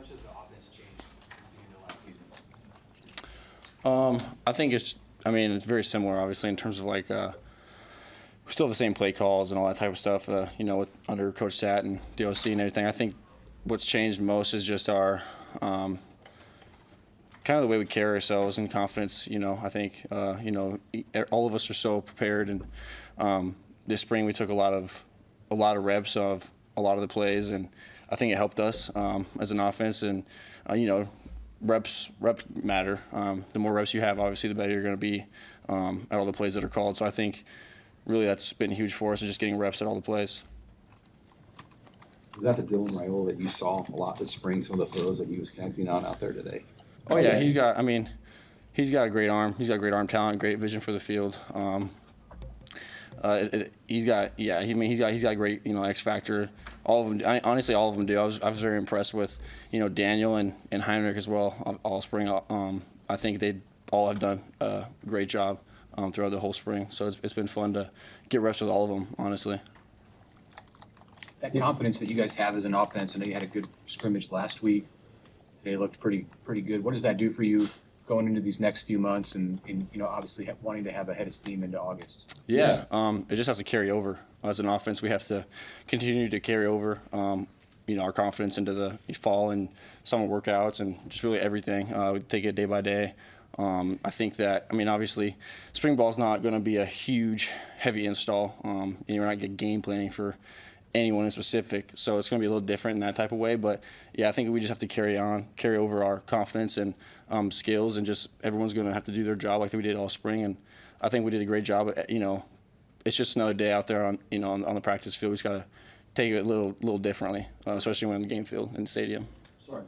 much has the offense changed at the end of last season? I think it's very similar, obviously, in terms of like we still have the same play calls and all that type of stuff, under Coach Sat and DOC and everything. I think what's changed most is just our kind of the way we carry ourselves and confidence. I think all of us are so prepared, and this spring we took a lot of reps of a lot of the plays, and I think it helped us as an offense. And reps matter. The more reps you have, obviously, the better you're going to be at all the plays that are called. So I think really that's been huge for us, is just getting reps at all the plays. Was that the Dylan Raiola that you saw a lot this spring, some of the throws that he was connecting on out there today? Oh, yeah, he's got a great arm. He's got great arm talent, great vision for the field. He's got a great, X factor. All of them, honestly, all of them do. I was very impressed with, Daniel and Heinrich as well, all spring. I think they all have done a great job throughout the whole spring. So it's been fun to get reps with all of them, honestly. That confidence that you guys have as an offense, I know you had a good scrimmage last week. They looked pretty good. What does that do for you going into these next few months and obviously wanting to have a head of steam into August? Yeah, it just has to carry over. As an offense, we have to continue to carry over, our confidence into the fall and summer workouts and just really everything. We take it day by day. I think that, obviously, spring ball is not going to be a huge, heavy install. You're not getting game planning for anyone in specific, so it's going to be a little different in that type of way. But yeah, I think we just have to carry over our confidence and skills, and just everyone's going to have to do their job like we did all spring. And I think we did a great job. It's just another day out there on the practice field. We just got to take it a little differently, especially when in the game field and stadium. Sorry.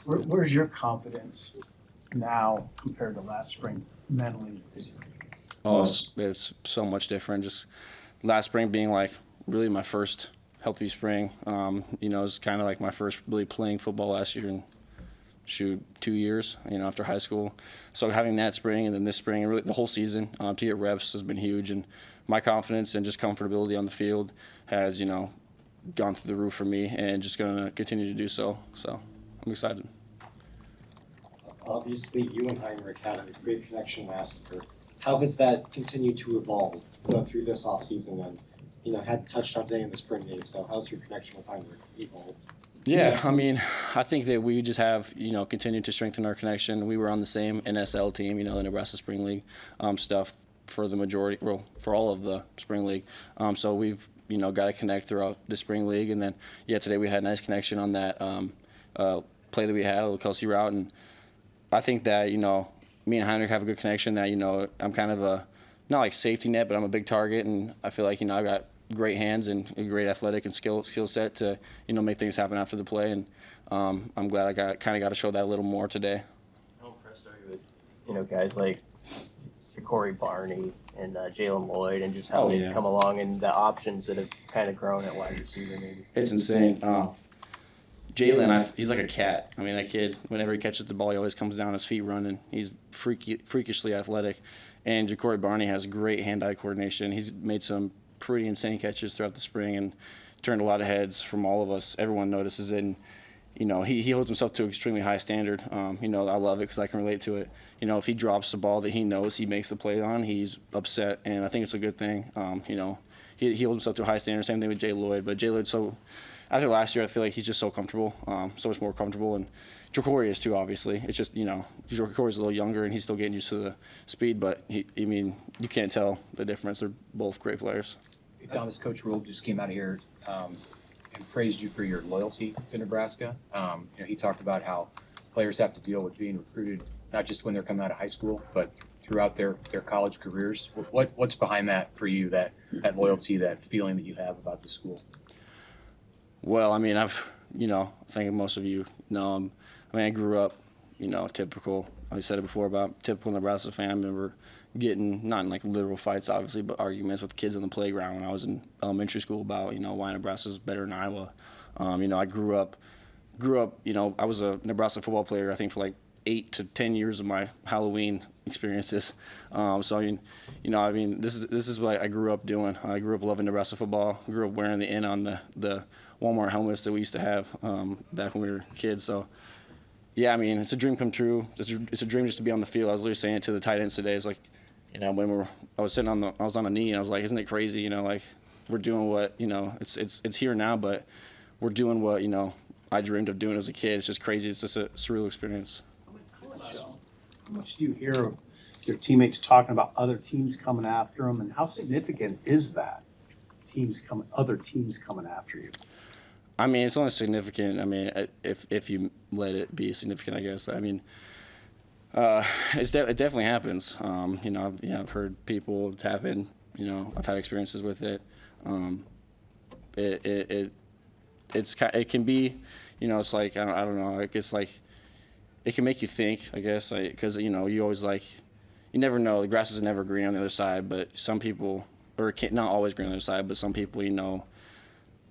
Where's your confidence now compared to last spring, mentally and physically? Oh, it's so much different. Just last spring being like really my first healthy spring. It's kind of like my first really playing football last year in 2 years, after high school. So having that spring and then this spring and really the whole season to get reps has been huge. And my confidence and just comfortability on the field has, gone through the roof for me, and just going to continue to do so. So I'm excited. Obviously, you and Heinrich had a great connection last year. How has that continued to evolve through this offseason and, had touchdown today in the spring game? So how's your connection with Heinrich evolved? Yeah, I think that we just have, continued to strengthen our connection. We were on the same NSL team, the Nebraska Spring League stuff for the majority, for all of the Spring League. So we've, got to connect throughout the Spring League. And then, today we had a nice connection on that play that we had, a little Kelsey route. And I think that, me and Heinrich have a good connection that, I'm kind of not like safety net, but I'm a big target. And I feel like, I've got great hands and a great athletic and skill set to make things happen after the play, and I'm glad I got to show that a little more today. How impressed are you with guys like Corey Barney and Jalen Lloyd, and just how they've come along and the options that have kind of grown at wide receiver? Maybe it's insane. Jalen, he's like a cat. That kid, whenever he catches the ball, he always comes down his feet running. He's freakishly athletic, and Ja'Cory Barney has great hand-eye coordination. He's made some pretty insane catches throughout the spring and turned a lot of heads from all of us. Everyone notices it, and he holds himself to an extremely high standard. I love it because I can relate to it. If he drops the ball that he knows he makes the play on, he's upset, and I think it's a good thing. He holds himself to a high standard. Same thing with Jay Lloyd, but Jay Lloyd, so after last year, I feel like he's just so comfortable, so much more comfortable, and Ja'Cory is too, obviously. It's just, Ja'Cory's a little younger, and he's still getting used to the speed, but you can't tell the difference. They're both great players. Hey, Thomas, Coach Rule just came out of here and praised you for your loyalty to Nebraska. He talked about how players have to deal with being recruited, not just when they're coming out of high school, but throughout their college careers. What's behind that for you, that loyalty, that feeling that you have about the school? Well, I think most of you know, I grew up, typical, I said it before about typical Nebraska fan. I remember getting, not in like literal fights, obviously, but arguments with kids on the playground when I was in elementary school about, why Nebraska's better than Iowa. I grew up, I was a Nebraska football player, I think, for like 8 to 10 years of my Halloween experiences. So I mean, this is what I grew up doing. I grew up loving Nebraska football. I grew up wearing the N on the Walmart helmets that we used to have back when we were kids. So yeah, I mean, it's a dream come true. It's a dream just to be on the field. I was literally saying it to the tight ends today. It's like, when I was on a knee, and I was like, isn't it crazy? Like, we're doing what, it's here now, but we're doing what, I dreamed of doing as a kid. It's just crazy. It's just a surreal experience. How much do you hear of your teammates talking about other teams coming after them, and how significant is that? Other teams coming after you. I mean, it's only significant. I mean, if you let it be significant, I guess. I mean, it definitely happens. I've heard people tap in. I've had experiences with it. It can be, it's like I don't know. I guess like it can make you think. I guess because you always you never know. The grass is never green on the other side. But some people, or not always green on the other side, but some people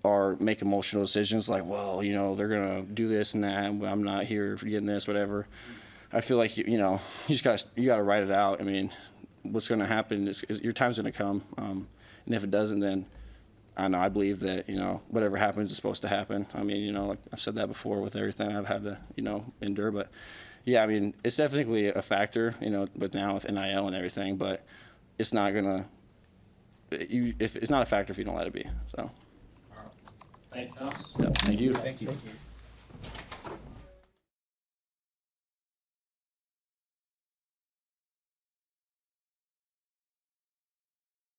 or make emotional decisions like, well, they're gonna do this and that. I'm not here for getting this, whatever. I feel like you gotta write it out. I mean, what's gonna happen is your time's gonna come, and if it doesn't, then I believe that whatever happens is supposed to happen. I mean, like I've said that before with everything I've had to endure, but yeah, I mean, it's definitely a factor, but now with NIL and everything, but it's not gonna. If it's not a factor if you don't let it be. So. Thanks, Thomas. Yeah, thank you. Thank you.